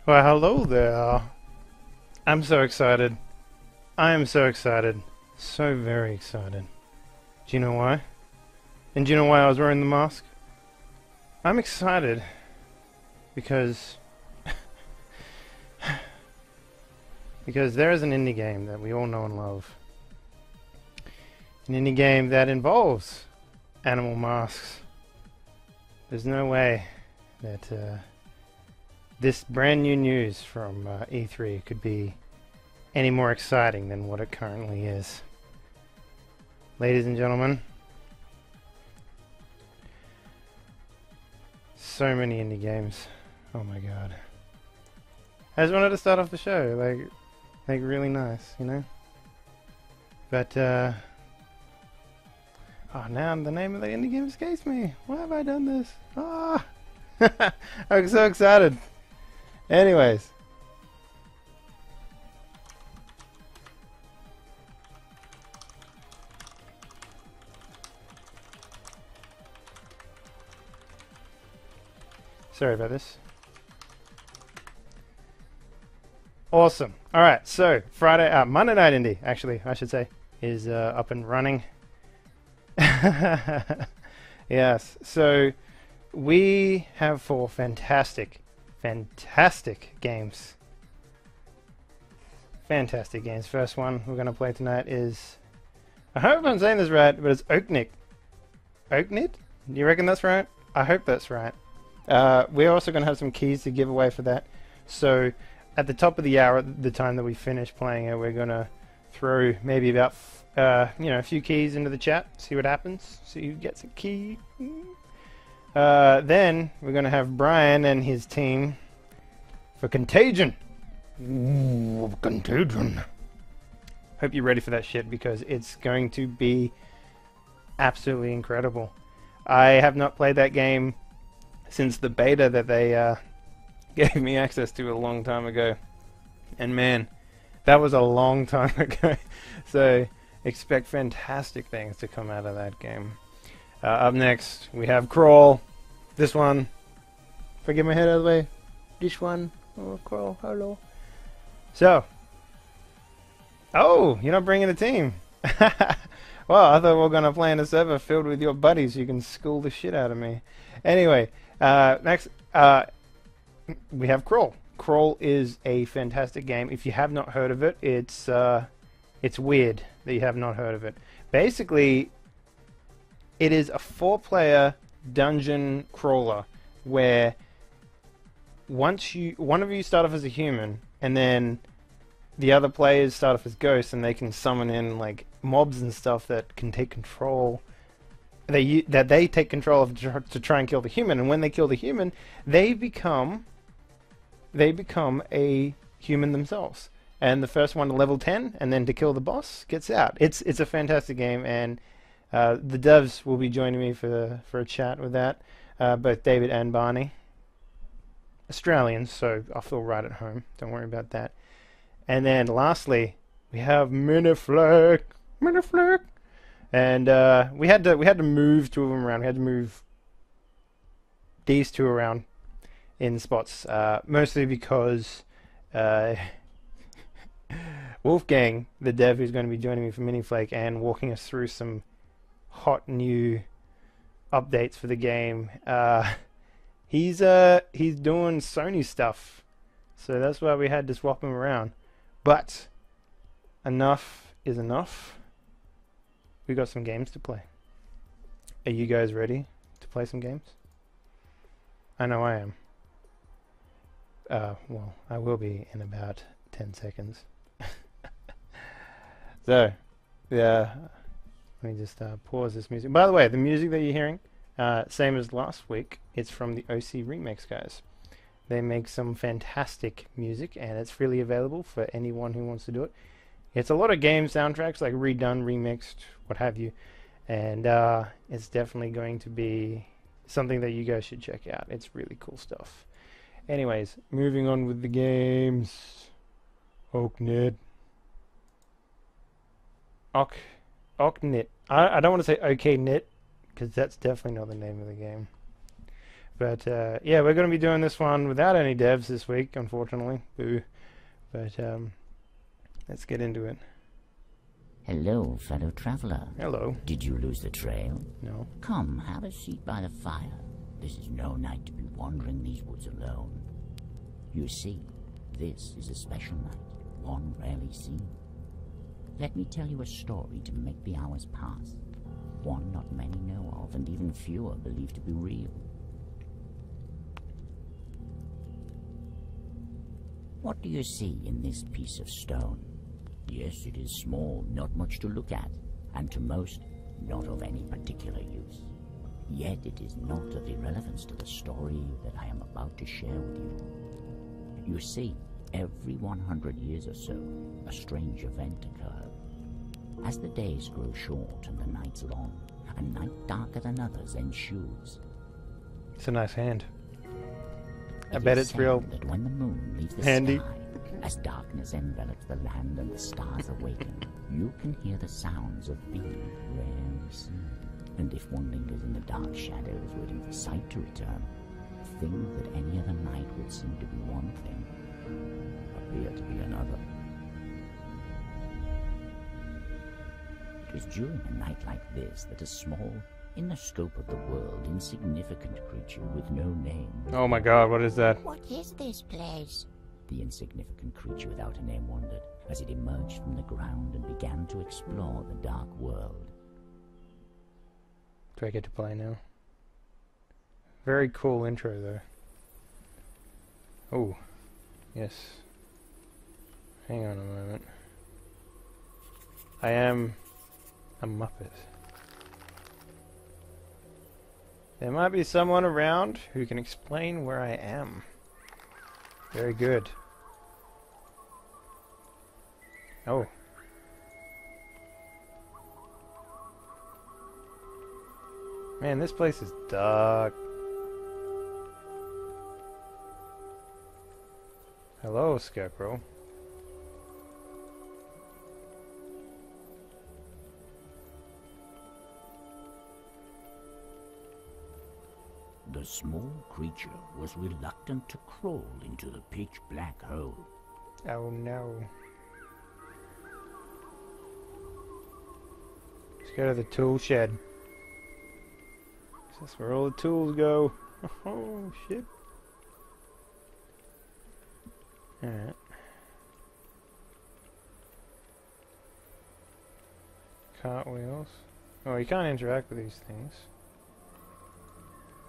Well, hello there. I'm so excited. I am so excited. So very excited. Do you know why? And do you know why I was wearing the mask? I'm excited because because there is an indie game that we all know and love. An indie game that involves animal masks. There's no way that this brand new news from E3 could be any more exciting than what it currently is. Ladies and gentlemen, so many indie games. Oh my god. I just wanted to start off the show like really nice, you know? But oh, now the name of the indie game escapes me. Why have I done this? Ah! I'm so excited. Anyways. Sorry about this. Awesome. Alright, so Monday Night Indie, actually, I should say, is up and running. Yes, so we have 4 fantastic games. Fantastic games. First one we're going to play tonight is, I hope I'm saying this right, but it's Oknytt. Oknytt? Do you reckon that's right? I hope that's right. We're also going to have some keys to give away for that. So at the top of the hour, at the time that we finish playing it, we're going to throw maybe about a few keys into the chat, see what happens, see who gets a key. Then we're going to have Brian and his team for Contagion. Ooh, Contagion. Hope you're ready for that shit because it's going to be absolutely incredible. I have not played that game since the beta that they gave me access to a long time ago. And man, that was a long time ago. So expect fantastic things to come out of that game. Up next, we have Crawl. This one. If I get my head out of the way. This one. Oh, Crawl. Hello. So. Oh, you're not bringing a team. Well, I thought we were going to play in a server filled with your buddies so you can school the shit out of me. Anyway, next, we have Crawl. Crawl is a fantastic game. If you have not heard of it, it's weird that you have not heard of it. Basically, it is a 4-player dungeon crawler where one of you start off as a human, and then the other players start off as ghosts, and they can summon in like mobs and stuff that can take control. They take control of to try and kill the human, and when they kill the human, they become a human themselves. And the first one to level 10, and then to kill the boss, gets out. It's a fantastic game, and the devs will be joining me for a chat with that. Both David and Barney, Australians, so I'll feel right at home. Don't worry about that. And then lastly, we have Minifleck. And we had to move 2 of them around. We had to move these 2 around in spots, mostly because Wolfgang, the dev who's going to be joining me for Miniflake and walking us through some hot new updates for the game, he's doing Sony stuff, so that's why we had to swap him around. But enough is enough. We got some games to play. Are you guys ready to play some games? I know I am. Well, I will be in about 10 seconds. So, yeah, let me just pause this music. By the way, the music that you're hearing, same as last week, it's from the OC Remix guys. They make some fantastic music, and it's freely available for anyone who wants to do it. It's a lot of game soundtracks, like redone, remixed, what have you, and it's definitely going to be something that you guys should check out. It's really cool stuff. Anyways, moving on with the games. Oknytt. Oknytt. I don't want to say Oknytt, because that's definitely not the name of the game. But yeah, we're going to be doing this one without any devs this week, unfortunately. Boo. But let's get into it. Hello, fellow traveler. Hello. Did you lose the trail? No. Come, have a seat by the fire. This is no night to be wandering these woods alone. You see, this is a special night, one rarely seen. Let me tell you a story to make the hours pass. One not many know of, and even fewer believe to be real. What do you see in this piece of stone? Yes, it is small, not much to look at, and to most, not of any particular use. Yet it is not of irrelevance to the story that I am about to share with you. You see, every 100 years or so, a strange event occurs. As the days grow short and the nights long, a night darker than others ensues. It's a nice hand. I bet it's real that when the moon leaves the handy. sky, as darkness envelops the land and the stars awaken, you can hear the sounds of being rarely seen. And if one lingers in the dark shadows waiting for sight to return, things that any other night would seem to be one thing appear to be another. It is during a night like this that a small, in the scope of the world, insignificant creature with no name. Oh my god, what is that? What is this place? The insignificant creature without a name wondered as it emerged from the ground and began to explore the dark world. Do I get to play now? Very cool intro though. Oh, yes. Hang on a moment. I am a Muppet. There might be someone around who can explain where I am. Very good. Oh. Man, this place is dark. Hello, Scarecrow. The small creature was reluctant to crawl into the pitch-black hole. Oh no. Let's go to the tool shed. That's where all the tools go. Oh shit. Alright. Cartwheels. Oh, you can't interact with these things.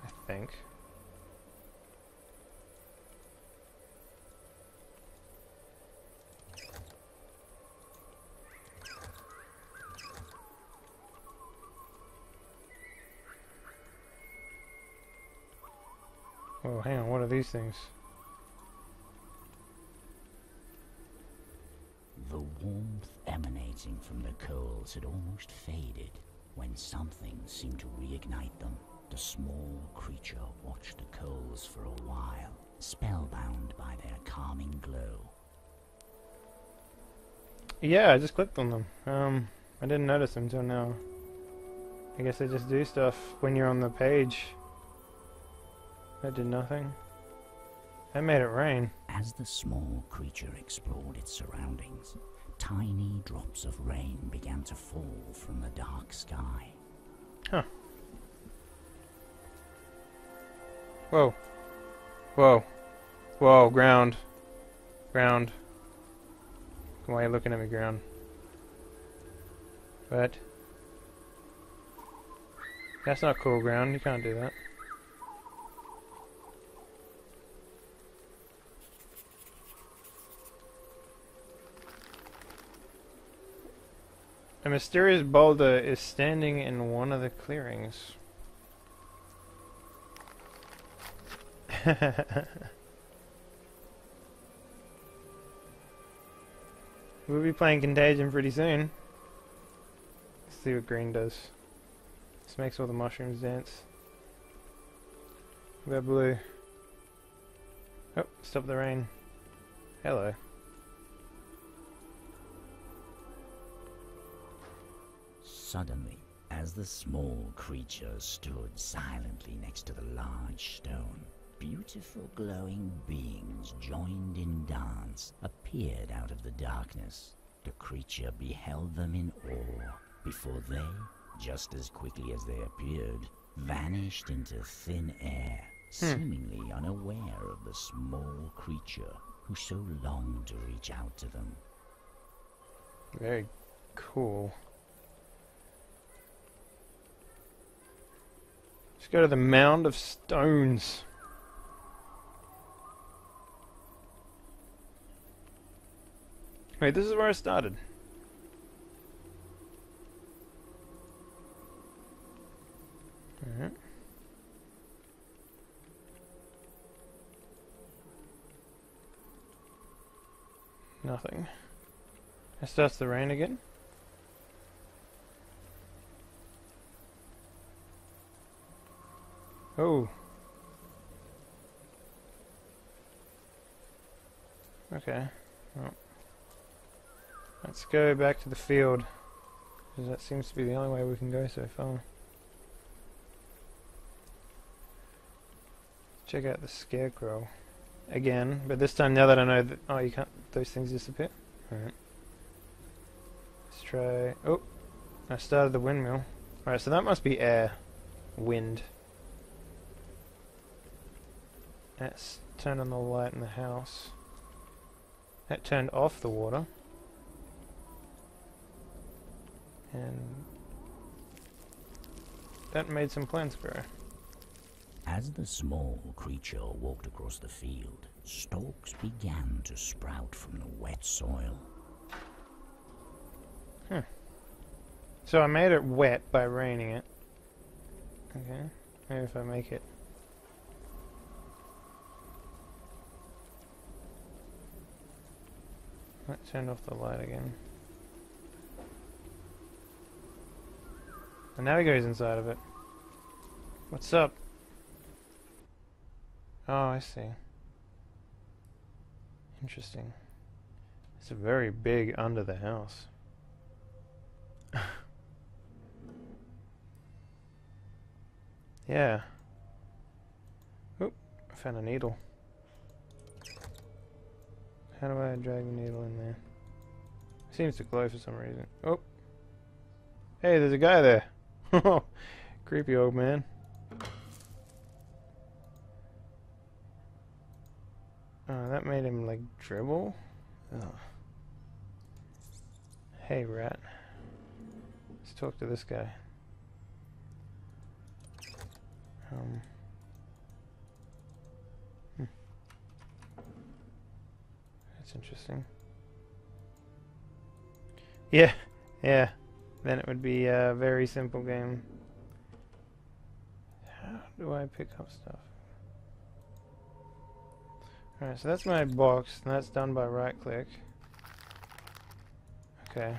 I think. Oh, hang on, what are these things? The warmth emanating from the coals had almost faded when something seemed to reignite them. The small creature watched the coals for a while, spellbound by their calming glow. Yeah, I just clicked on them. I didn't notice them until now. I guess they just do stuff when you're on the page. That did nothing. That made it rain. As the small creature explored its surroundings, tiny drops of rain began to fall from the dark sky. Huh. Whoa. Whoa. Whoa, ground. Ground. Why are you looking at me, ground? What? That's not cool, ground. You can't do that. A mysterious boulder is standing in one of the clearings. We'll be playing Contagion pretty soon. Let's see what green does. This makes all the mushrooms dance. What about blue? Oh, stop the rain. Hello. Suddenly, a As the small creature stood silently next to the large stone, beautiful glowing beings joined in dance appeared out of the darkness. The creature beheld them in awe before they, just as quickly as they appeared, vanished into thin air, seemingly unaware of the small creature who so longed to reach out to them. Very cool. Let's go to the mound of stones. Wait, this is where I started. Alright. Nothing. It starts to rain again. Oh. Okay. Well, let's go back to the field, because that seems to be the only way we can go so far. Check out the scarecrow again, but this time, now that I know that, oh, you can't, those things disappear. Alright. Let's try, oh, I started the windmill. Alright, so that must be air, wind. Let's turn on the light in the house. That turned off the water. And that made some plants grow. As the small creature walked across the field, stalks began to sprout from the wet soil. So I made it wet by raining it. Okay, maybe if I make it... Let's turn off the light again. And now he goes inside of it. What's up? Oh, I see. Interesting. It's very big under the house. Yeah. Oop, I found a needle. How do I drag the needle in there? It seems to glow for some reason. Oh! Hey, there's a guy there! Creepy old man. Oh, that made him, like, dribble? Oh. Hey, rat. Let's talk to this guy. That's interesting. Yeah, yeah. Then it would be a very simple game. How do I pick up stuff? Alright, so that's my box, and that's done by right click. Okay.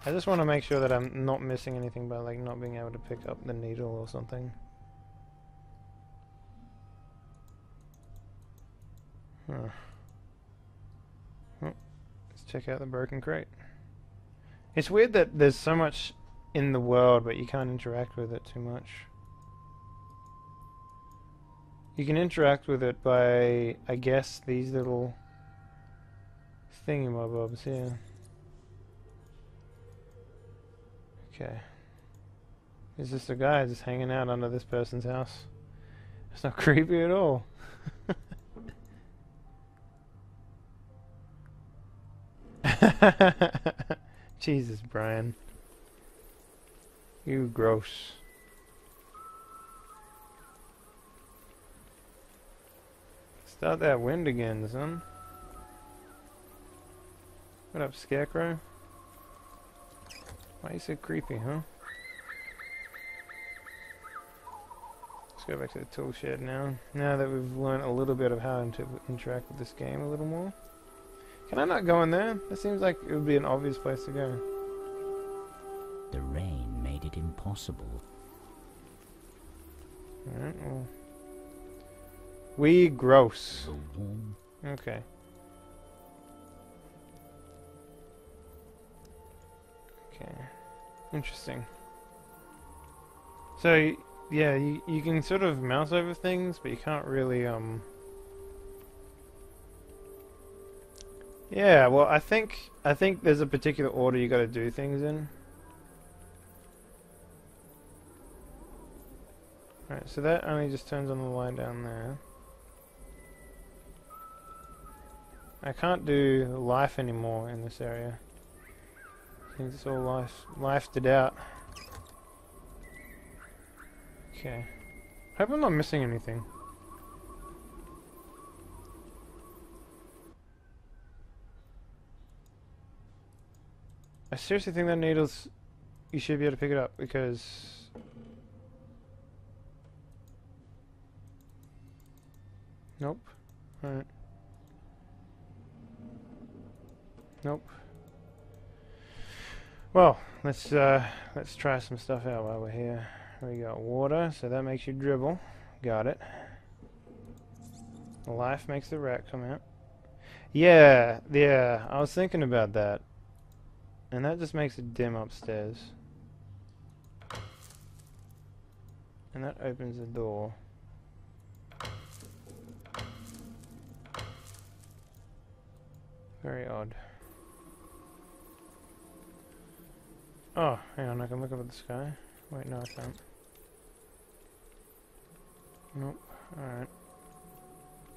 I just want to make sure that I'm not missing anything by, like, not being able to pick up the needle or something. Huh. Oh, let's check out the broken crate. It's weird that there's so much in the world, but you can't interact with it too much. You can interact with it by, I guess, these little thingamabobs here. Okay. Is this a guy just hanging out under this person's house? It's not creepy at all. Jesus, Brian. You gross. Start that wind again, son. What up, Scarecrow? Why are you so creepy, huh? Let's go back to the tool shed now. Now that we've learned a little bit of how to interact with this game a little more. Can I not go in there? That seems like it would be an obvious place to go. The rain made it impossible. Alright, well. We gross. The warm Okay. Okay. Interesting. So, yeah, you can sort of mouse over things, but you can't really, Yeah, well, I think there's a particular order you gotta do things in. Alright, so that only just turns on the line down there. I can't do life anymore in this area. I think it's all lifed it out. Okay. Hope I'm not missing anything. I seriously think that needle's... You should be able to pick it up, because... Nope. Alright. Nope. Well, let's try some stuff out while we're here. We got water, so that makes you dribble. Got it. Life makes the rat come out. Yeah, I was thinking about that. And that just makes it dim upstairs. And that opens the door. Very odd. Oh, hang on, I can look up at the sky. Wait, no, I can't. Nope. Alright.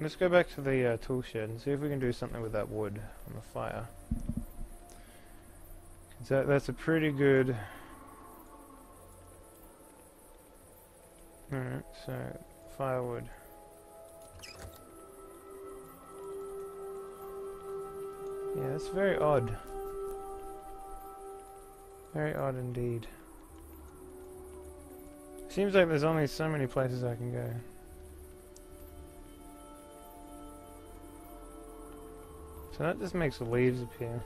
Let's go back to the tool shed and see if we can do something with that wood on the fire. That's a pretty good... Alright, so firewood. Yeah, that's very odd. Very odd indeed. Seems like there's only so many places I can go. So that just makes the leaves appear.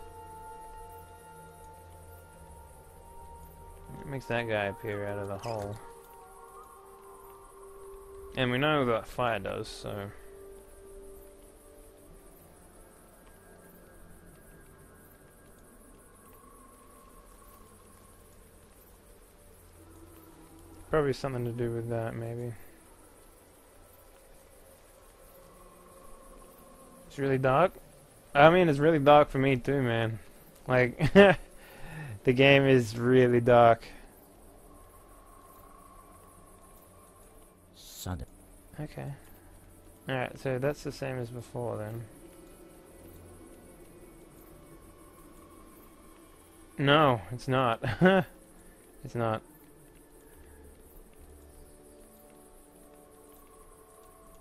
It makes that guy appear out of the hole. And we know that fire does, so... Probably something to do with that, maybe. It's really dark. I mean, it's really dark for me too, man. Like, the game is really dark. Sudden. Okay. Alright, so that's the same as before then. No, it's not. It's not.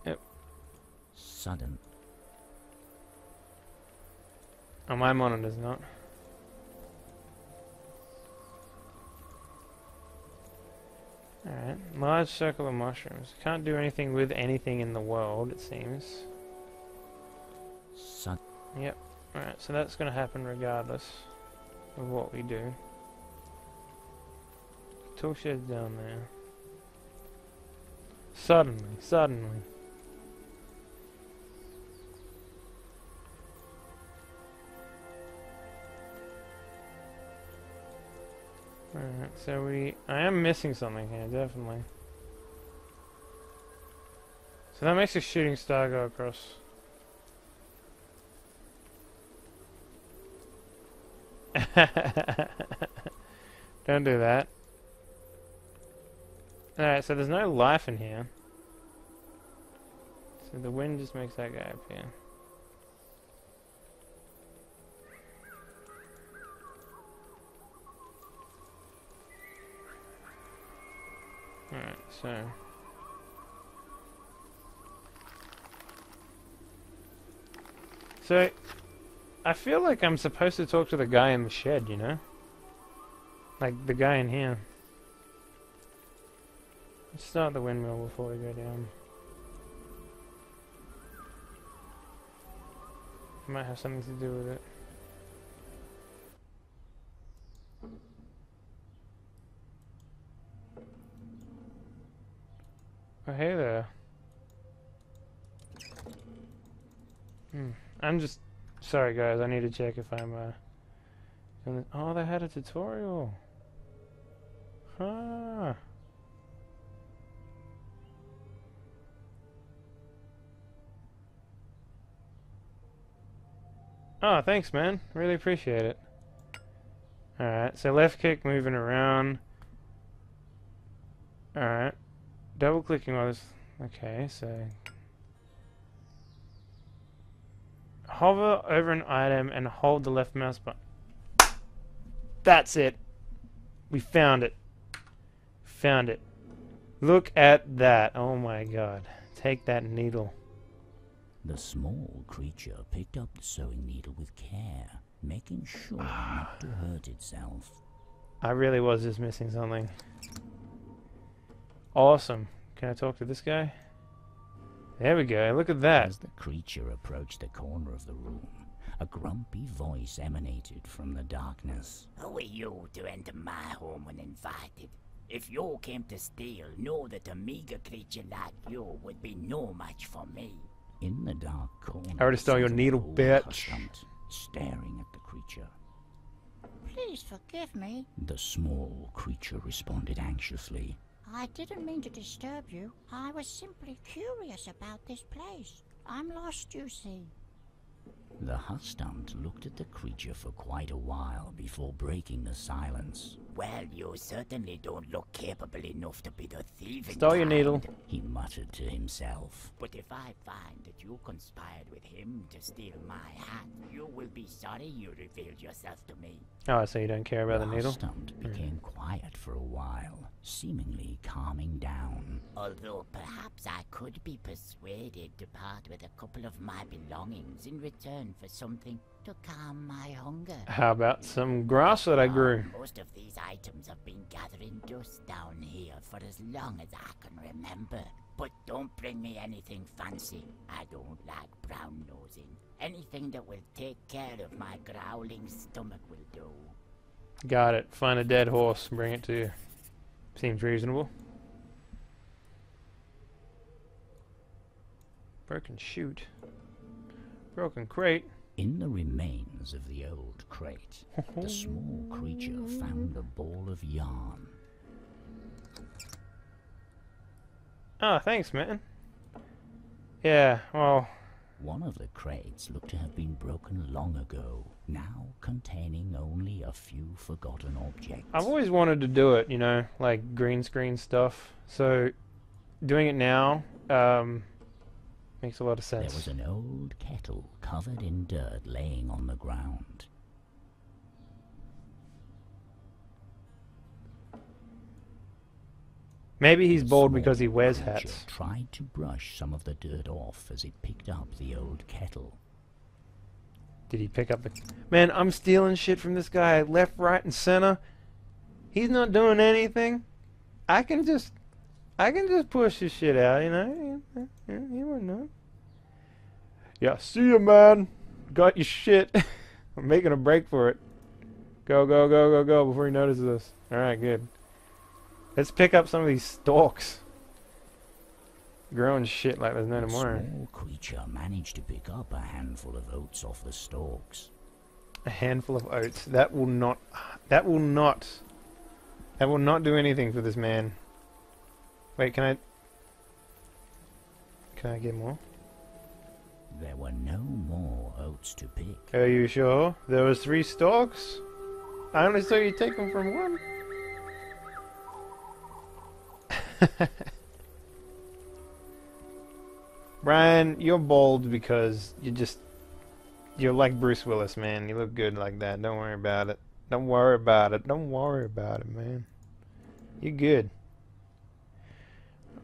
Yep. Sudden. Oh, my monitor's not. Alright, large circle of mushrooms. Can't do anything with anything in the world, it seems. Sudden. Yep. Alright, so that's going to happen regardless of what we do. Tool shed's down there. Suddenly. Alright, so I am missing something here, definitely. So that makes a shooting star go across. Don't do that. Alright, so there's no life in here. So the wind just makes that guy appear. Alright, so I feel like I'm supposed to talk to the guy in the shed, you know? Like the guy in here. Let's start the windmill before we go down. It might have something to do with it. Oh, hey there. I'm just... Sorry guys, I need to check if I'm oh, they had a tutorial. Huh. Oh, thanks, man. Really appreciate it. Alright, so left click moving around. Alright. Double clicking while this. Okay, so. Hover over an item and hold the left mouse button. That's it. We found it. Found it. Look at that. Oh my god. Take that needle. The small creature picked up the sewing needle with care, making sure not to hurt itself. I really was just missing something. Awesome. Can I talk to this guy? There we go. Look at that. As the creature approached the corner of the room, a grumpy voice emanated from the darkness. Who are you to enter my home uninvited? If you came to steal, know that a meager creature like you would be no match for me. In the dark corner, I already stole your sat an needle, old bitch. husband, staring at the creature. Please forgive me. The small creature responded anxiously. I didn't mean to disturb you. I was simply curious about this place. I'm lost, you see. The hustunt looked at the creature for quite a while before breaking the silence. Well, you certainly don't look capable enough to be the thieving Stole your kind. needle. He muttered to himself. But if I find that you conspired with him to steal my hat, you will be sorry you revealed yourself to me. Oh, so you don't care about the needle? Hustunt became quiet for a while, seemingly calming down. Although perhaps I could be persuaded to part with a couple of my belongings in return for something to calm my hunger. How about some grass that I grew? Most of these items have been gathering dust down here for as long as I can remember. But don't bring me anything fancy. I don't like brown nosing. Anything that will take care of my growling stomach will do. Got it. Find a dead horse and bring it to you. Seems reasonable. Broken chute. Broken crate. In the remains of the old crate, the small creature found a ball of yarn. Oh, thanks, man. Yeah, well, One of the crates looked to have been broken long ago, now containing only a few forgotten objects. I've always wanted to do it, you know, like green screen stuff. So, doing it now, makes a lot of There sense. was an old kettle covered in dirt laying on the ground. Maybe he's The bald small because he wears creature hats. tried to brush some of the dirt off as it picked up the old kettle. Did he pick up the... Man, I'm stealing shit from this guy left, right, and center. He's not doing anything. I can just push his shit out, you know? He wouldn't know. Yeah, see ya, man. Got your shit. I'm making a break for it. Go, go, go, go, go before he notices us. Alright, good. Let's pick up some of these stalks. Growing shit like there's no The tomorrow. small creature managed to pick up a handful of oats off the stalks. A handful of oats. That will not do anything for this man. Wait, can I get more? There were no more oats to pick. Are you sure? There was 3 stalks? I only saw you take them from one. Brian, you're bald because you're like Bruce Willis, man. You look good like that. Don't worry about it. Don't worry about it. Don't worry about it, man. You're good.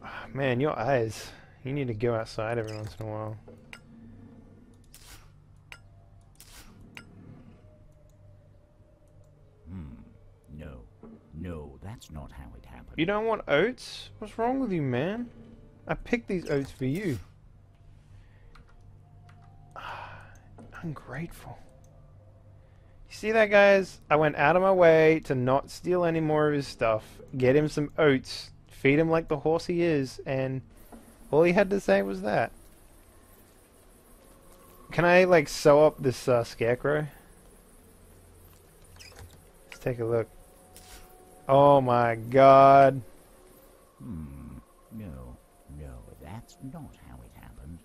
Ah, man, your eyes. You need to go outside every once in a while. No, that's not how it happened. You don't want oats? What's wrong with you, man? I picked these oats for you. Ungrateful. You see that, guys? I went out of my way to not steal any more of his stuff, get him some oats, feed him like the horse he is, and all he had to say was that. Can I, like, sew up this scarecrow? Let's take a look. Oh my god. No, that's not how it happened.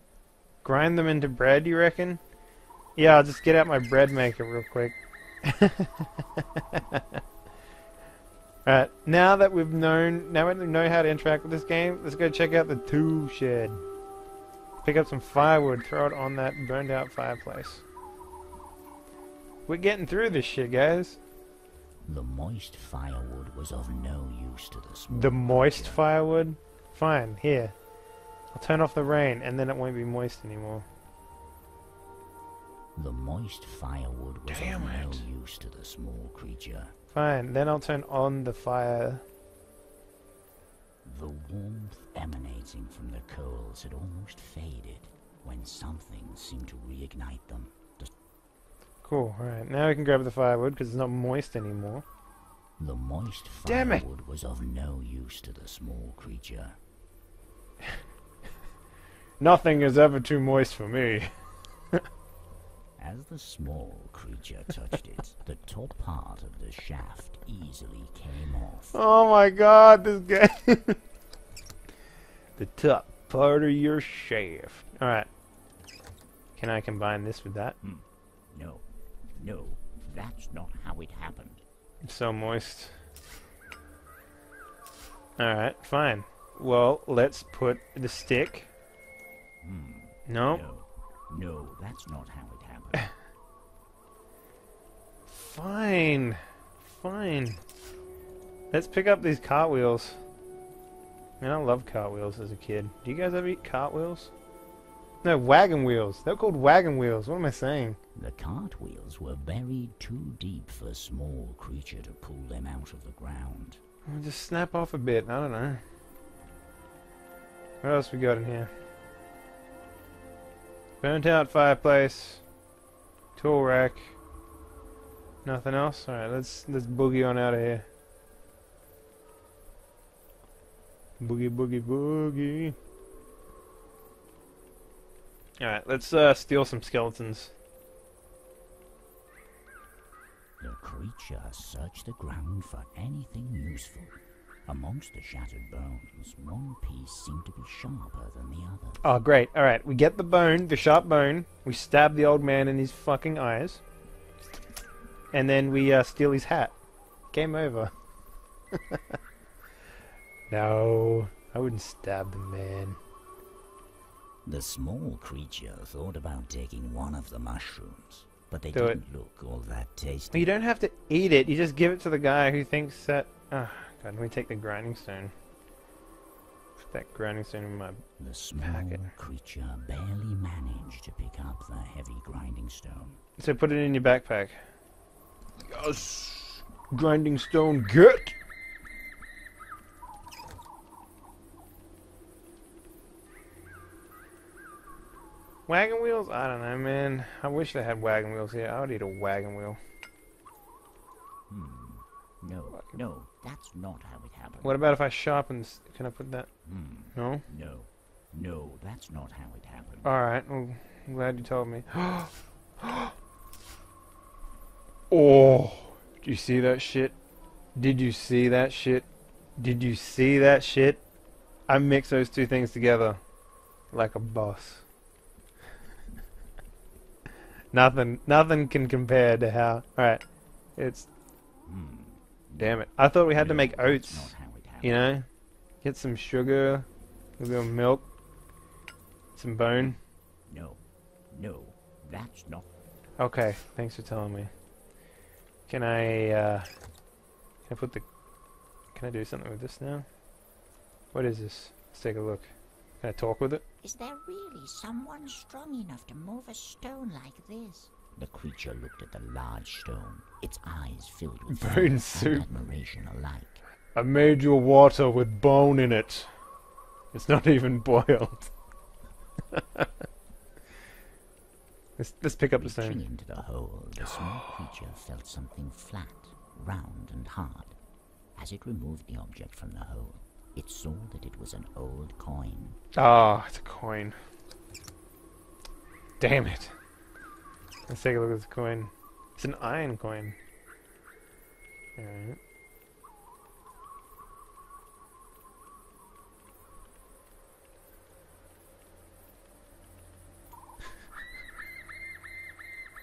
Grind them into bread, you reckon? Yeah, I'll just get out my bread maker real quick. Alright, now that we know how to interact with this game, let's go check out the tool shed. Pick up some firewood, throw it on that burned out fireplace. We're getting through this shit, guys. The moist firewood was of no use to the small The moist creature. firewood? Fine, here. I'll turn off the rain, and then it won't be moist anymore. The moist firewood was Damn of no it. use to the small creature. Fine, then I'll turn on the fire. The warmth emanating from the coals had almost faded when something seemed to reignite them. Cool, alright. Now we can grab the firewood, because it's not moist anymore. The moist Damn it. firewood was of no use to the small creature. Nothing is ever too moist for me. As the small creature touched it, the top part of the shaft easily came off. Oh my god, this guy. The top part of your shaft. Alright. Can I combine this with that? No, no, that's not how it happened. It's so moist. Alright, fine. Well, let's put the stick. No? No, no, that's not how it happened. Fine. Fine. Let's pick up these cartwheels. Man, I love cartwheels as a kid. Do you guys ever eat cartwheels? No, wagon wheels. They're called wagon wheels. What am I saying? The cartwheels were buried too deep for a small creature to pull them out of the ground. Well, just snap off a bit. I don't know. What else we got in here? Burnt out fireplace. Tool rack. Nothing else? Alright, let's boogie on out of here. Boogie, boogie, boogie. Alright, let's steal some skeletons. The creature searched the ground for anything useful. Amongst the shattered bones, one piece seemed to be sharper than the other. Oh, great. Alright, we get the bone, the sharp bone. We stab the old man in his fucking eyes. And then we steal his hat. Game over. No, I wouldn't stab the man. The small creature thought about taking one of the mushrooms, but they Do it. didn't look all that tasty. You don't have to eat it. You just give it to the guy who thinks that... Oh, God, let me take the grinding stone. Put that grinding stone in my... The small Packet. creature barely managed to pick up the heavy grinding stone. So put it in your backpack. Yes! Grinding stone, get! Wagon wheels? I don't know, man. I wish they had wagon wheels here. I would eat a wagon wheel. No, no, that's not how it happened. What about if I sharpen... Can I put that? No? No, no, that's not how it happened. Alright, well, I'm glad you told me. Oh! Did you see that shit? Did you see that shit? Did you see that shit? I mix those two things together like a boss. Nothing can compare to how... Alright, it's... Damn it. I thought we had to make That's oats, not how it happened. you know? Get some sugar, a little milk, some bone. No, no, that's not. Okay, thanks for telling me. Can I put the... Can I do something with this now? What is this? Let's take a look. Can I talk with it? Is there really someone strong enough to move a stone like this? The creature looked at the large stone, its eyes filled with Bone fear and soup. admiration alike. I made your water with bone in it. It's not even boiled. let's pick up the Reaching stone. into the hole, the small creature felt something flat, round and hard. As it removed the object from the hole, it saw that it was an old coin. Ah, it's a coin. Damn it. Let's take a look at this coin. It's an iron coin. Alright.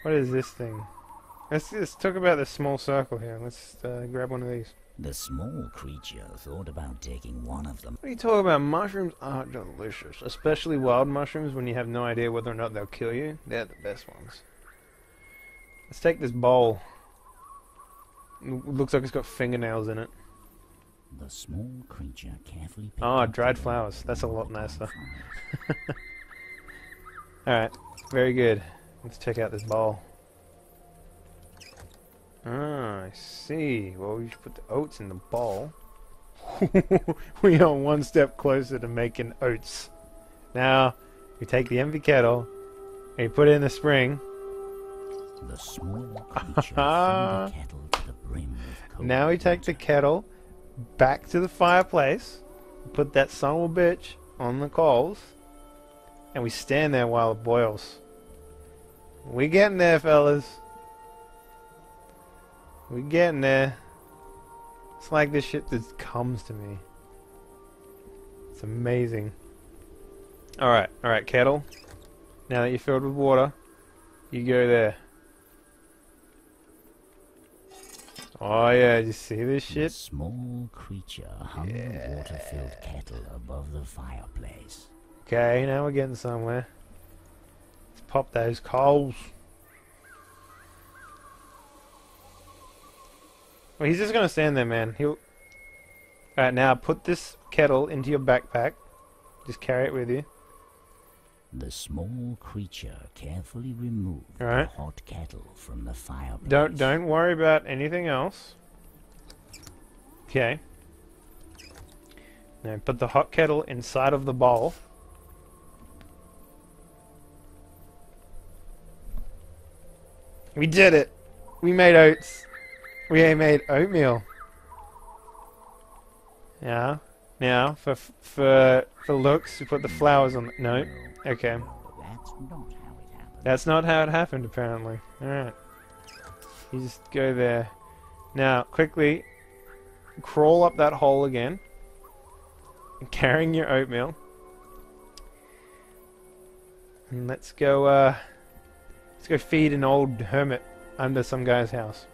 What is this thing? Let's talk about the small circle here. Let's grab one of these. The small creature thought about taking one of them. What are you talking about? Mushrooms are delicious. Especially wild mushrooms when you have no idea whether or not they'll kill you. They're the best ones. Let's take this bowl. Looks like it's got fingernails in it. The small creature carefully picked Oh, up dried the flowers. bowl That's a lot and walked nicer. on. Alright, very good. Let's check out this bowl. Ah, I see. Well, we should put the oats in the bowl. We are one step closer to making oats. Now, we take the empty kettle, and you put it in the spring. The small creature filled the kettle to the brim with cold Now we take the water. kettle back to the fireplace, put that son of a bitch on the coals, and we stand there while it boils. We getting there, fellas. We getting there. It's like this shit just comes to me. It's amazing. Alright, kettle. Now that you're filled with water, you go there. Oh yeah, you see this The shit? small creature hung the water-filled kettle above the fireplace. Okay, now we're getting somewhere. Let's pop those coals. Well, he's just gonna stand there, man. He'll... Alright, now put this kettle into your backpack. Just carry it with you. The small creature carefully removed Alright. the hot kettle from the fireplace. Don't worry about anything else. Okay. Now put the hot kettle inside of the bowl. We did it! We made oats. We made oatmeal. Yeah. Now, for looks, you put the flowers on. No. Okay. No, that's not how it happened. That's not how it happened, apparently. Alright. You just go there. Now, quickly, crawl up that hole again. Carrying your oatmeal. And let's go feed an old hermit under some guy's house.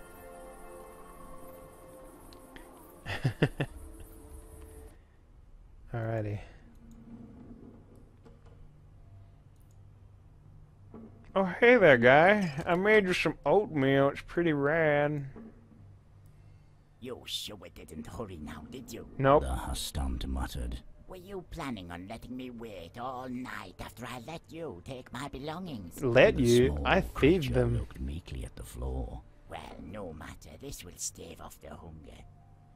Alrighty. Oh, hey there, guy. I made you some oatmeal. It's pretty rad. You sure didn't hurry now, did you? Nope. The Hustant muttered. Were you planning on letting me wait all night after I let you take my belongings? Let The you? small I feed creature them. looked meekly at the floor. Well, no matter. This will stave off the hunger.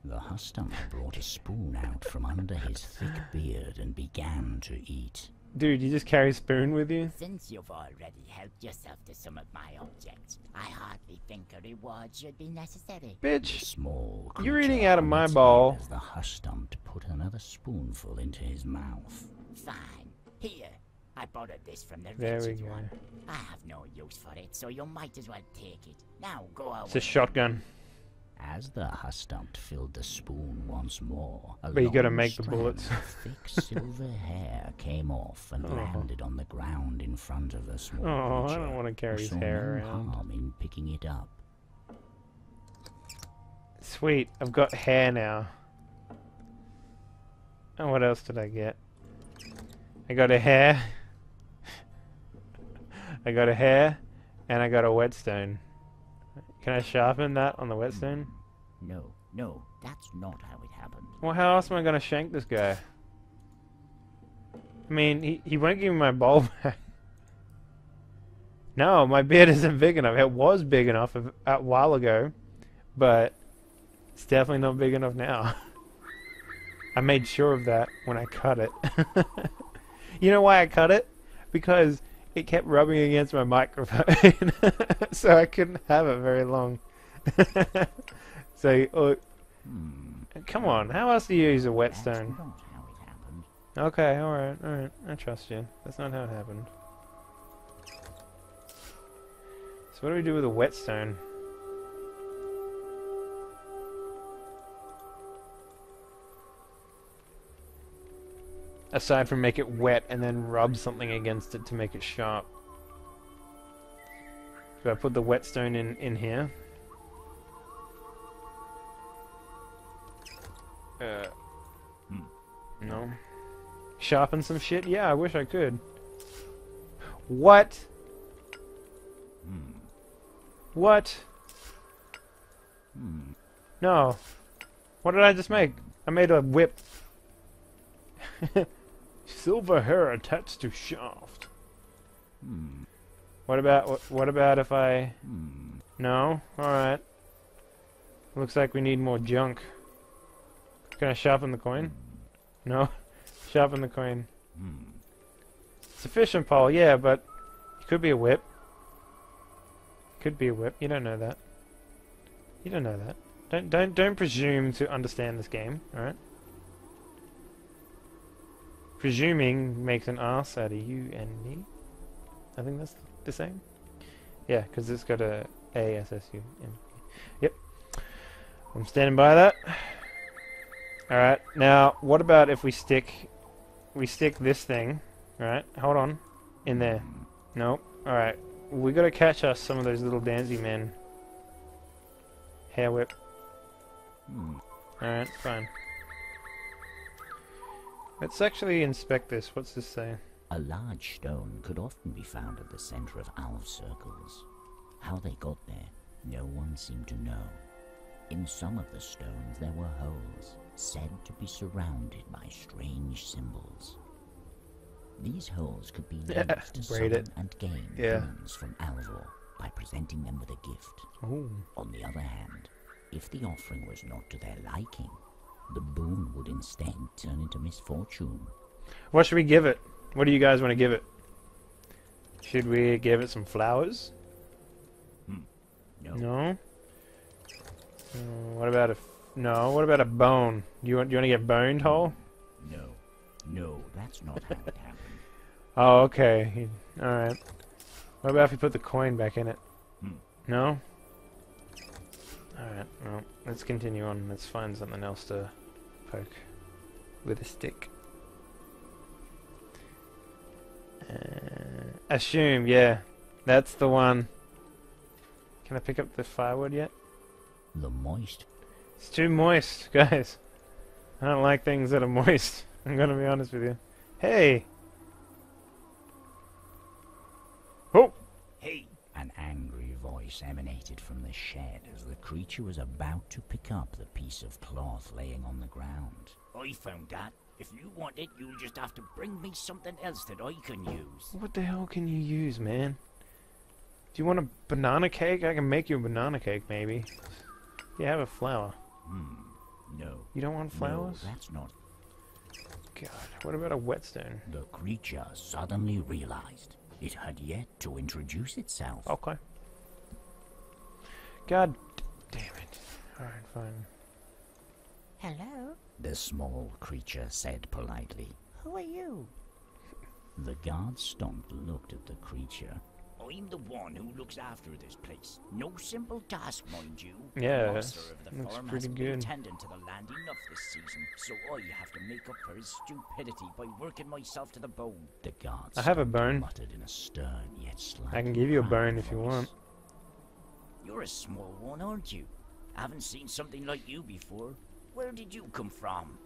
The Hustant brought a spoon out from under his thick beard and began to eat. Dude, you just carry a spoon with you? Since you've already helped yourself to some of my objects, I hardly think a reward should be necessary. The Bitch, small you're creature eating out of hung my its head bowl. as the Hustant put another spoonful into his mouth. Fine. Here. I borrowed this from the There we wretched go. one. I have no use for it, so you might as well take it. Now go away. It's a shotgun. As the Hustant filled the spoon once more, a But you gotta long make the strand bullets. of thick silver hair came off and landed on the ground in front of the small Oh, I creature, don't want to carry who his saw hair no around. harm in picking it up. Sweet, I've got hair now. And what else did I get? I got a hair. I got a hair, and I got a whetstone. Can I sharpen that on the whetstone? No, that's not how it happened. Well, how else am I gonna shank this guy? I mean, he won't give me my bowl back. No, my beard isn't big enough. It was big enough a while ago, but it's definitely not big enough now. I made sure of that when I cut it. You know why I cut it? Because it kept rubbing against my microphone, so I couldn't have it very long. So, come on, how else do you use a That's whetstone? not how it happened. Okay, alright, I trust you. That's not how it happened. So what do we do with a whetstone? Aside from make it wet and then rub something against it to make it sharp. Do I put the whetstone in here? No. Sharpen some shit? Yeah, I wish I could. What? What? No. What did I just make? I made a whip. Silver hair attached to shaft. What about if I... No? Alright. Looks like we need more junk. Can I sharpen the coin? No? Sharpen the coin. It's a fishing pole, yeah, but it could be a whip. Could be a whip. You don't know that. You don't know that. Don't presume to understand this game, alright? Presuming makes an ass out of you and me. I think that's the same. Yeah, because it's got a A-S-S-U. Yep. I'm standing by that. Alright, now, what about if we stick this thing, right? Hold on. In there. Nope. Alright. We gotta catch us some of those little dancey men. Hair whip. Alright, fine. Let's actually inspect this. What's this say? A large stone could often be found at the center of Alv circles. How they got there, no one seemed to know. In some of the stones there were holes, said to be surrounded by strange symbols. These holes could be used to summon and gain boons from Alvor by presenting them with a gift. Ooh. On the other hand, if the offering was not to their liking, the boon would instead turn into misfortune. What should we give it? What do you guys want to give it? Should we give it some flowers? No. No? What about a... No, what about a bone? Do you want to get boned, Hole? No. No, that's not how it happened. Oh, okay. Alright. What about if we put the coin back in it? No? Alright, well, let's continue on. Let's find something else to poke with a stick. Assume, yeah. That's the one. Can I pick up the firewood yet? The moist. It's too moist, guys. I don't like things that are moist. I'm gonna be honest with you. Hey! Oh! Hey! An angry voice emanated from the shed as the creature was about to pick up the piece of cloth laying on the ground. I found that. If you want it, you'll just have to bring me something else that I can use. What the hell can you use, man? Do you want a banana cake? I can make you a banana cake, maybe. You have a flower. No. You don't want flowers? No, that's not. God, what about a whetstone? The creature suddenly realized it had yet to introduce itself. Okay. God damn it. Alright, fine. Hello? The small creature said politely. Who are you? The guard stomped looked at the creature. I'm the one who looks after this place. No simple task, mind you. Yeah, the master of the looks farm pretty hasn't been good. tending to the land enough this season, so I have to make up for his stupidity by working myself to the bone. The guard I have a stomped bone. muttered in a stern yet slightly I can give you a proud bone if you voice. want. You're a small one, aren't you? I haven't seen something like you before. Where did you come from?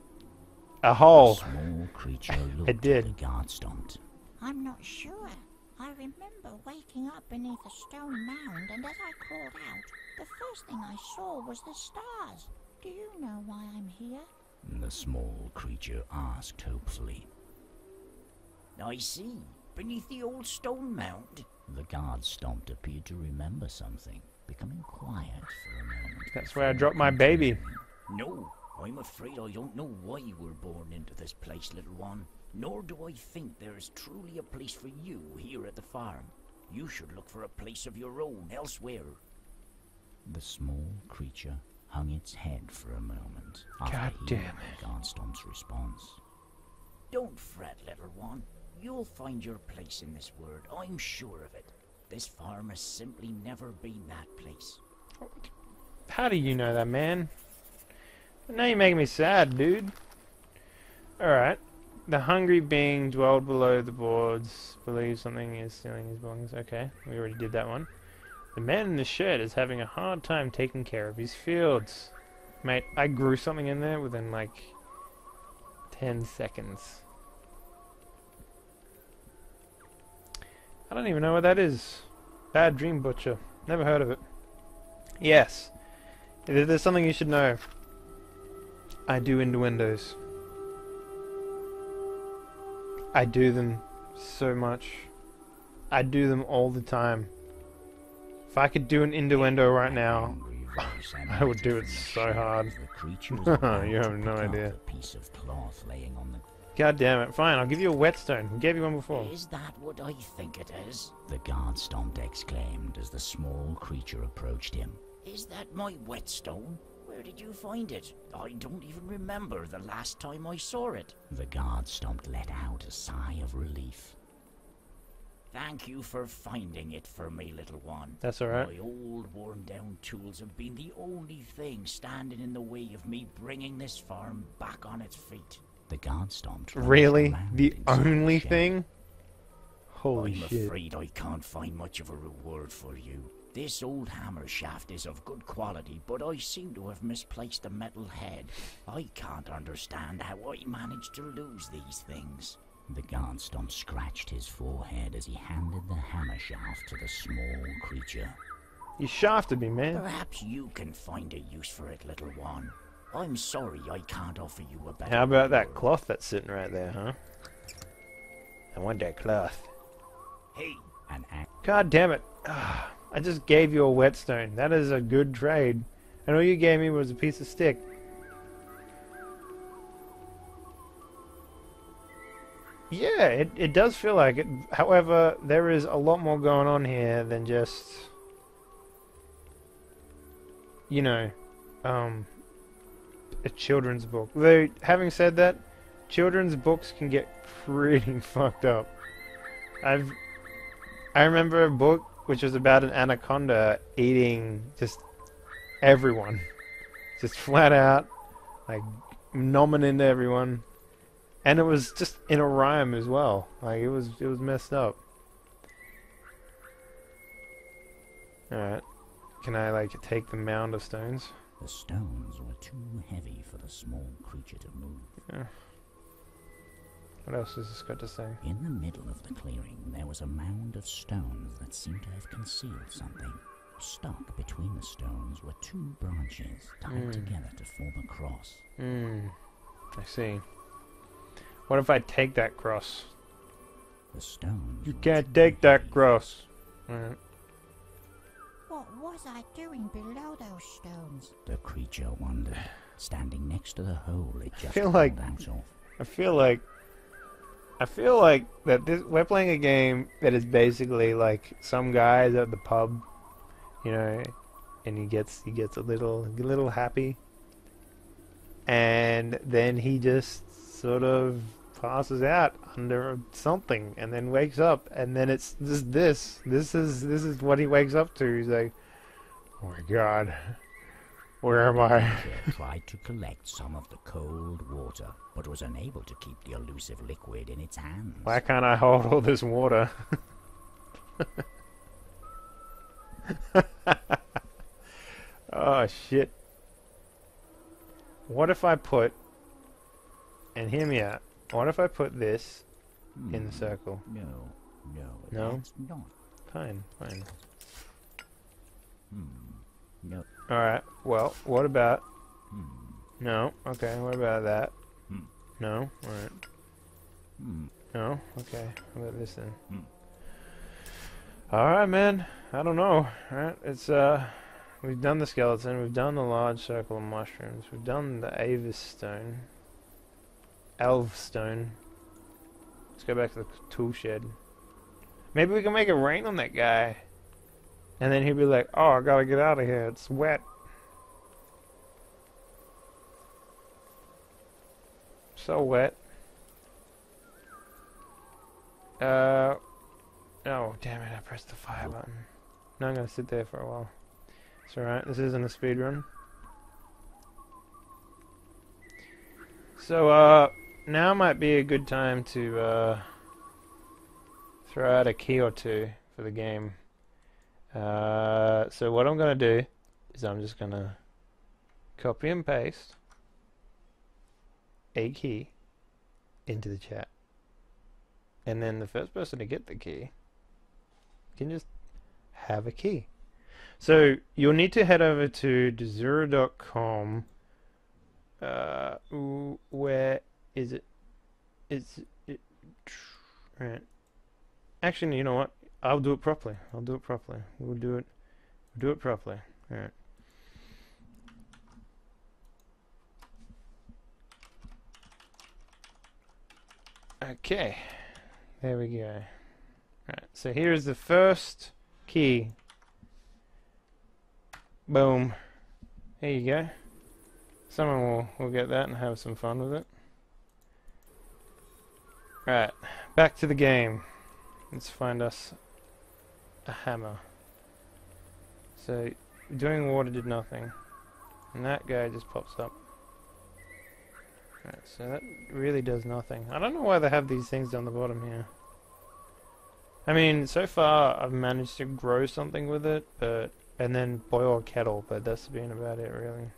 A hole! The small creature looked at did. the guard stomped. I'm not sure. I remember waking up beneath a stone mound, and as I crawled out, the first thing I saw was the stars. Do you know why I'm here? The small creature asked hopefully. I see. Beneath the old stone mound. The guard stomped appeared to remember something, becoming quiet for a moment. That's where I dropped my baby. No, I'm afraid I don't know why you were born into this place, little one. Nor do I think there is truly a place for you here at the farm. You should look for a place of your own elsewhere. The small creature hung its head for a moment after God hearing damn the guardstomp's response. Don't fret, little one. You'll find your place in this world, I'm sure of it. This farm has simply never been that place. How do you know that, man? Now you're making me sad, dude. Alright. The hungry being dwelled below the boards. Believes something is stealing his belongings. Okay, we already did that one. The man in the shed is having a hard time taking care of his fields. Mate, I grew something in there within like 10 seconds. I don't even know what that is. Bad Dream Butcher. Never heard of it. Yes. If there's something you should know, I do innuendos. I do them so much. I do them all the time. If I could do an innuendo right now, I would do it so hard. You have no idea. God damn it. Fine, I'll give you a whetstone. We gave you one before. Is that what I think it is? The guard stomped exclaimed as the small creature approached him. Is that my whetstone? Where did you find it? I don't even remember the last time I saw it. The guard stomped let out a sigh of relief. Thank you for finding it for me, little one. That's alright. My old worn-down tools have been the only thing standing in the way of me bringing this farm back on its feet. The guard stomped. Really? The only thing? Holy I'm shit. afraid I can't find much of a reward for you. This old hammer shaft is of good quality, but I seem to have misplaced the metal head. I can't understand how I managed to lose these things. The guard stomp scratched his forehead as he handed the hammer shaft to the small creature. You shafted me, man. Perhaps you can find a use for it, little one. I'm sorry I can't offer you a better How about that reward. cloth that's sitting right there, huh? I want that cloth. Hey, An axe. God damn it. I just gave you a whetstone. That is a good trade. And all you gave me was a piece of stick. Yeah, it does feel like it. However, there is a lot more going on here than just, you know, a children's book. Though, having said that, children's books can get pretty fucked up. I remember a book which was about an anaconda eating just everyone. Just flat out, like, nomming into everyone. And it was just in a rhyme as well. Like, it was messed up. Alright. Can I, like, take the mound of stones? The stones were too heavy for the small creature to move. Yeah. What else has this got to say? In the middle of the clearing, there was a mound of stones that seemed to have concealed something. Stuck between the stones were two branches tied together to form a cross. I see. What if I take that cross? The stones. You were can't too take that heavy. cross. Alright. What was I doing below those stones? The creature wondered, standing next to the hole it just feel crawled like- out of. I feel like that we're playing a game that is basically like some guy's at the pub, you know, and he gets a little happy, and then he just sort of passes out under something, and then wakes up, and then it's this is what he wakes up to. He's like, oh my god, where am I? Creature tried to collect some of the cold water, but was unable to keep the elusive liquid in its hands. Why can't I hold all this water? Oh shit. What if I put, and hear me out, what if I put this in the circle? No, No? that's not. Fine, fine. No. Alright, well, what about, Hmm. no, okay, what about that? Hmm. No, alright. Hmm. No, okay, how about this then? Hmm. Alright, man, I don't know, alright, it's, we've done the skeleton, we've done the large circle of mushrooms, we've done the Avis stone, Elf stone. Let's go back to the tool shed. Maybe we can make it rain on that guy. And then he'll be like, oh, I gotta get out of here, it's wet. So wet. Oh, damn it, I pressed the fire button. Now I'm gonna sit there for a while. It's alright, this isn't a speed run. So, now might be a good time to, throw out a key or two for the game. So what I'm gonna do is I'm just gonna copy and paste a key into the chat, and then the first person to get the key can just have a key. So you'll need to head over to Desura.com. Where is it? Right. Actually, you know what? I'll do it properly. We'll do it properly. We'll do it properly. All right. Okay. There we go. Right. So here is the first key. Boom. There you go. Someone will get that and have some fun with it. Right. Back to the game. Let's find us a hammer. So doing water did nothing. And that guy just pops up. Right, so that really does nothing. I don't know why they have these things down the bottom here. I mean, so far I've managed to grow something with it, and then boil a kettle, but that's been about it really.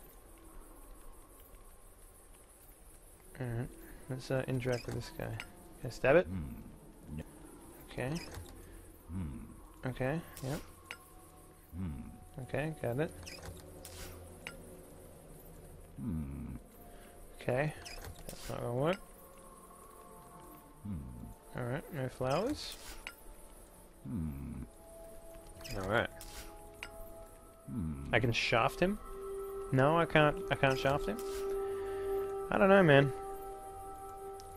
Alright, let's interact with this guy. Can I stab it? Okay. Okay, yep. Okay, got it. Okay, that's not gonna work. Alright, no flowers. Alright. I can shaft him? No, I can't shaft him? I don't know, man.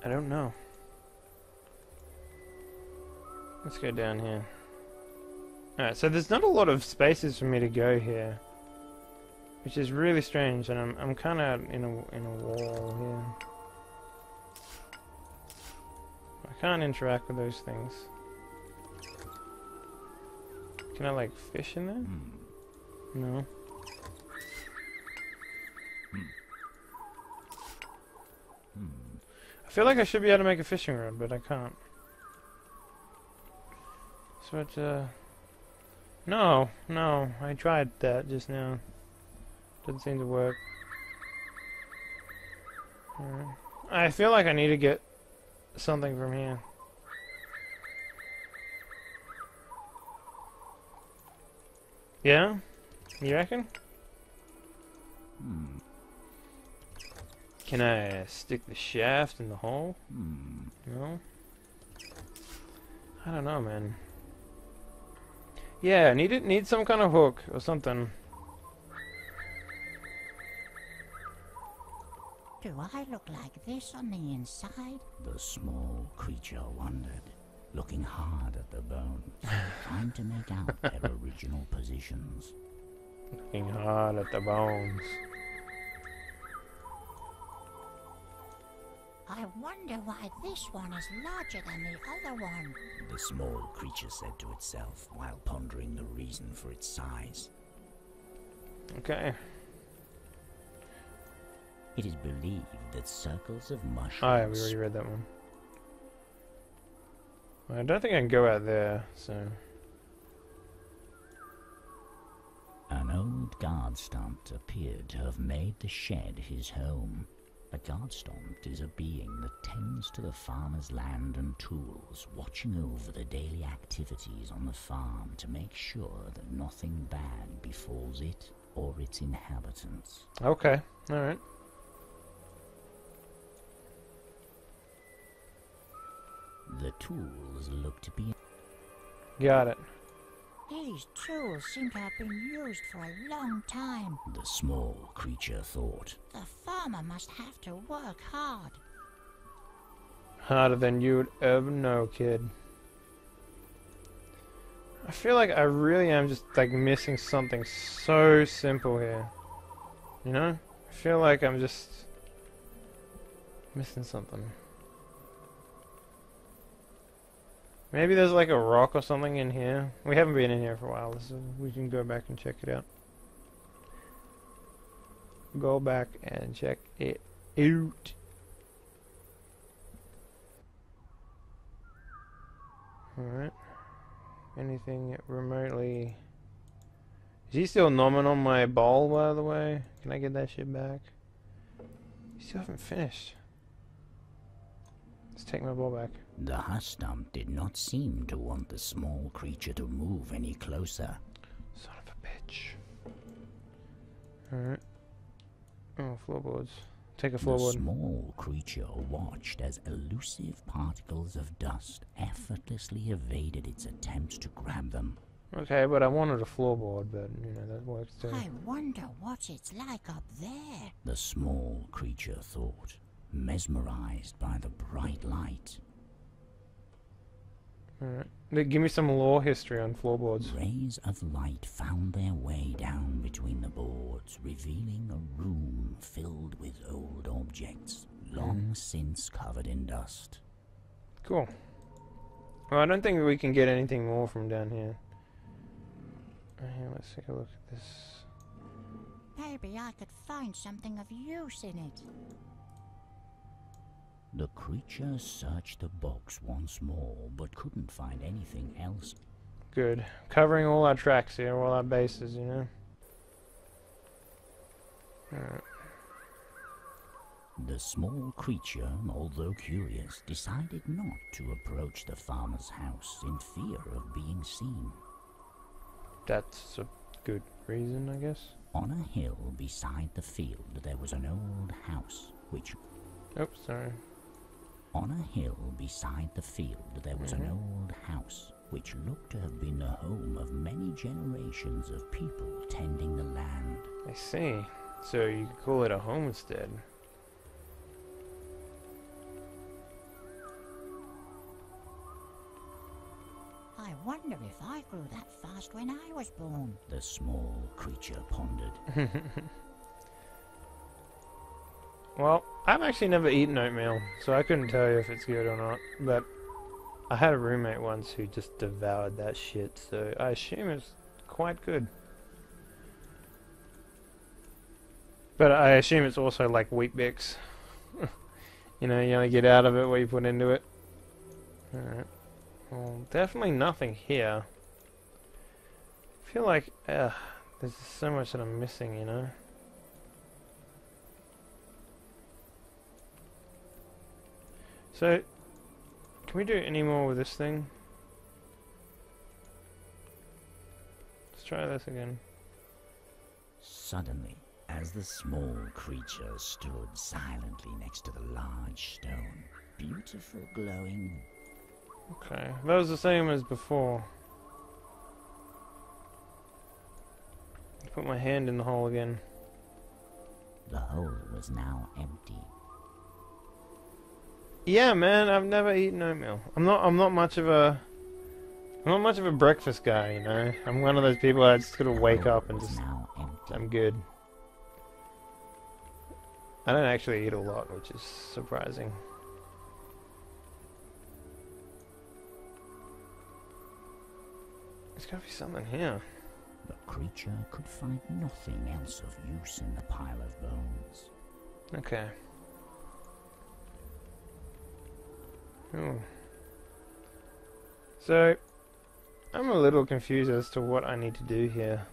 I don't know. Let's go down here. Alright, so there's not a lot of spaces for me to go here, which is really strange, and I'm kind of in a wall here. I can't interact with those things. Can I like fish in there? No. I feel like I should be able to make a fishing rod, but I can't. So it, no, I tried that just now. Doesn't seem to work. I feel like I need to get something from here. Yeah? You reckon? Can I stick the shaft in the hole? No? I don't know, man. Yeah, need some kind of hook or something. Do I look like this on the inside? The small creature wondered, looking hard at the bones, trying to make out their original positions. Looking hard at the bones. I wonder why this one is larger than the other one. The small creature said to itself while pondering the reason for its size. Okay. It is believed that circles of mushrooms... Oh yeah, we already read that one. Well, I don't think I can go out there, so... An old guard stump appeared to have made the shed his home. A guard stump is a being that tends to the farmer's land and tools, watching over the daily activities on the farm to make sure that nothing bad befalls it or its inhabitants. Okay, alright. The tools look to be... Got it. These tools seem to have been used for a long time. The small creature thought. The farmer must have to work hard. Harder than you'd ever know, kid. I feel like I really am just like missing something so simple here. You know? I feel like I'm just missing something. Maybe there's like a rock or something in here. We haven't been in here for a while, so we can go back and check it out. Go back and check it out. Alright. Anything remotely Is he still nomming on my bowl, by the way? Can I get that shit back? You still haven't finished. Let's take my ball back. The hush stump did not seem to want the small creature to move any closer. Son of a bitch. Alright. Oh, floorboards. Take a The floorboard. small creature watched as elusive particles of dust effortlessly evaded its attempts to grab them. Okay, but I wanted a floorboard, but, you know, that works too. I wonder what it's like up there. The small creature thought, mesmerized by the bright light. Alright. Give me some lore history on floorboards. Rays of light found their way down between the boards, revealing a room filled with old objects, long since covered in dust. Cool. Well, I don't think we can get anything more from down here. Here, let's take a look at this. Maybe I could find something of use in it. The creature searched the box once more, but couldn't find anything else. Good. Covering all our tracks here, all our bases, you know? Alright. The small creature, although curious, decided not to approach the farmer's house in fear of being seen. That's a good reason, I guess. On a hill beside the field there was an old house, which... Oops, sorry. On a hill beside the field there was an old house, which looked to have been the home of many generations of people tending the land. I see. So you could call it a homestead. I wonder if I grew that fast when I was born. The small creature pondered. Well, I've actually never eaten oatmeal, so I couldn't tell you if it's good or not, but I had a roommate once who just devoured that shit, so I assume it's quite good. But I assume it's also like Wheat Bix. You know, you only get out of it what you put into it. Alright. Well, definitely nothing here. I feel like there's just so much that I'm missing, you know? So, can we do any more with this thing? Let's try this again. Suddenly, as the small creature stood silently next to the large stone, beautiful glowing. Okay, that was the same as before. Put my hand in the hole again. The hole was now empty. Yeah, man, I've never eaten oatmeal. I'm not much of a breakfast guy, you know. I'm one of those people that just gotta wake up and just Now empty. I'm good. I don't actually eat a lot, which is surprising. There's gotta be something here. The creature could find nothing else of use in the pile of bones. Okay. Oh. So, I'm a little confused as to what I need to do here.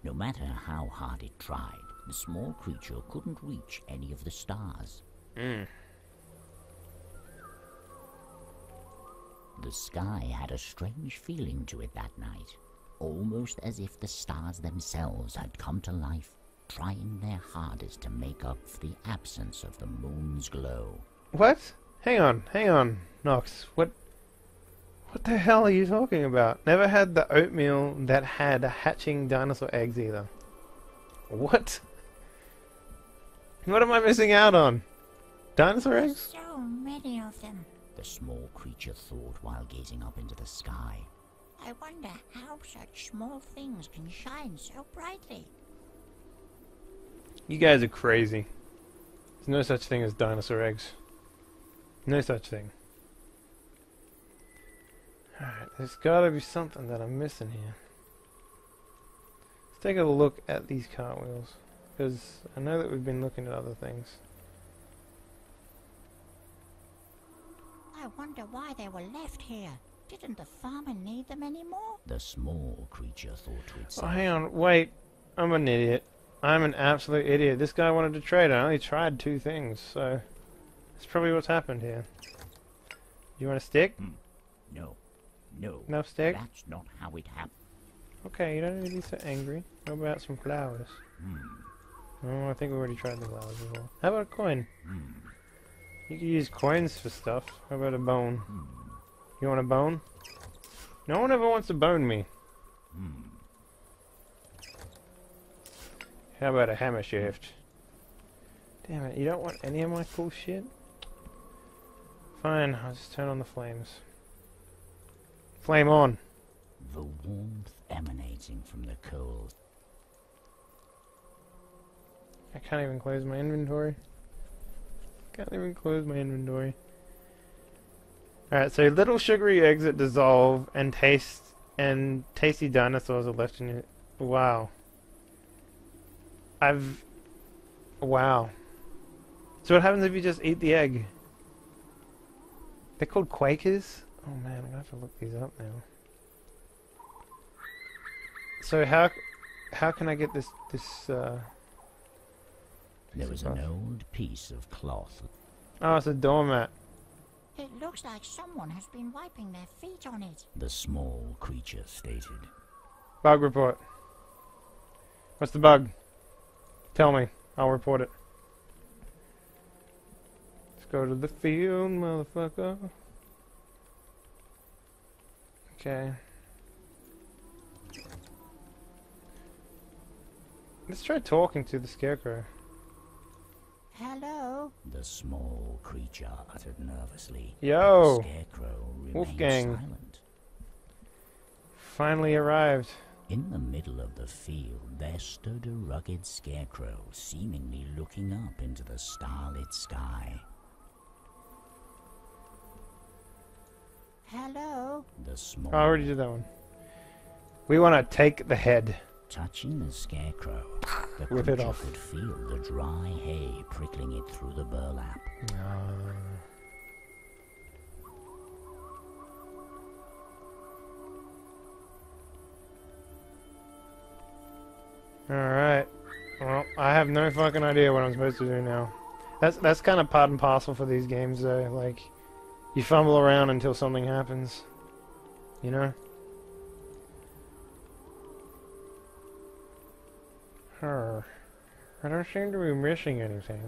No matter how hard it tried, the small creature couldn't reach any of the stars. The sky had a strange feeling to it that night, almost as if the stars themselves had come to life, trying their hardest to make up for the absence of the moon's glow. What? Hang on, Nox. What the hell are you talking about? Never had the oatmeal that had hatching dinosaur eggs either. What? What am I missing out on? Dinosaur There's eggs? so many of them. The small creature thought while gazing up into the sky. I wonder how such small things can shine so brightly. You guys are crazy. There's no such thing as dinosaur eggs. No such thing. Alright, there's gotta be something that I'm missing here. Let's take a look at these cartwheels, because I know that we've been looking at other things. I wonder why they were left here. Didn't the farmer need them anymore? The small creature thought to Oh, itself. hang on, wait. I'm an idiot. I'm an absolute idiot. This guy wanted to trade. I only tried 2 things, so that's probably what's happened here. You want a stick? No. No. No stick? That's not how it happened. Okay, you don't need to be so angry. How about some flowers? Oh, I think we already tried the flowers before. How about a coin? You can use coins for stuff. How about a bone? You want a bone? No one ever wants to bone me. How about a hammer shaft? Damn it, you don't want any of my cool shit? Fine, I'll just turn on the flames. Flame on! The warmth emanating from the coals. I can't even close my inventory. Can't even close my inventory. Alright, so little sugary eggs that dissolve and tasty dinosaurs are left in it. Wow. Wow. So what happens if you just eat the egg? They're called Quakers? Oh man, I'm gonna have to look these up now. So how can I get this There was an old piece of cloth. Oh, it's a doormat. It looks like someone has been wiping their feet on it. The small creature stated. Bug report. What's the bug? Tell me. I'll report it. Let's go to the field, motherfucker. Okay. Let's try talking to the scarecrow. Hello? The small creature uttered nervously. Yo! The scarecrow remained Wolfgang. silent. Finally arrived. In the middle of the field, there stood a rugged scarecrow, seemingly looking up into the starlit sky. Hello? The small... Oh, I already did that one. We want to take the head. Touching the scarecrow, the Whip it creature off. could feel the dry hay prickling it through the burlap. Alright. Well, I have no fucking idea what I'm supposed to do now. That's kind of part and parcel for these games, though. Like, you fumble around until something happens. You know? I don't seem to be missing anything.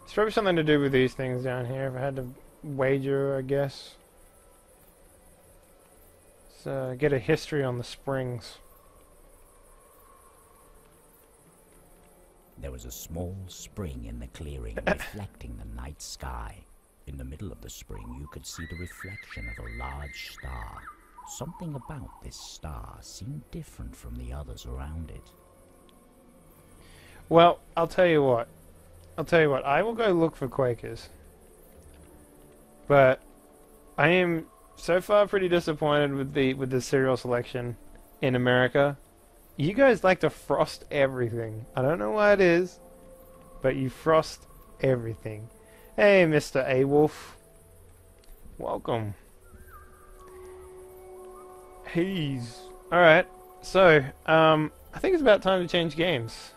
It's probably something to do with these things down here, if I had to wager, I guess. Let's get a history on the springs. There was a small spring in the clearing, reflecting the night sky. In the middle of the spring, you could see the reflection of a large star. Something about this star seemed different from the others around it. Well, I'll tell you what. I will go look for Quakers. But I am so far pretty disappointed with the cereal selection in America. You guys like to frost everything. I don't know why it is, but you frost everything. Hey, Mr. A-Wolf. Welcome. He's... Alright, so, I think it's about time to change games.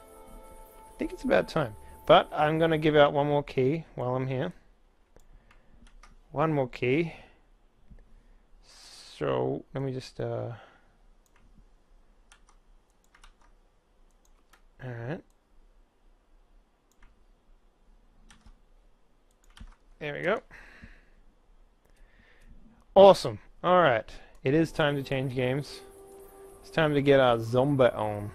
I think it's about time. But I'm going to give out one more key while I'm here. One more key. So, let me just, Alright. There we go. Awesome. Alright. It is time to change games. It's time to get our zombie on.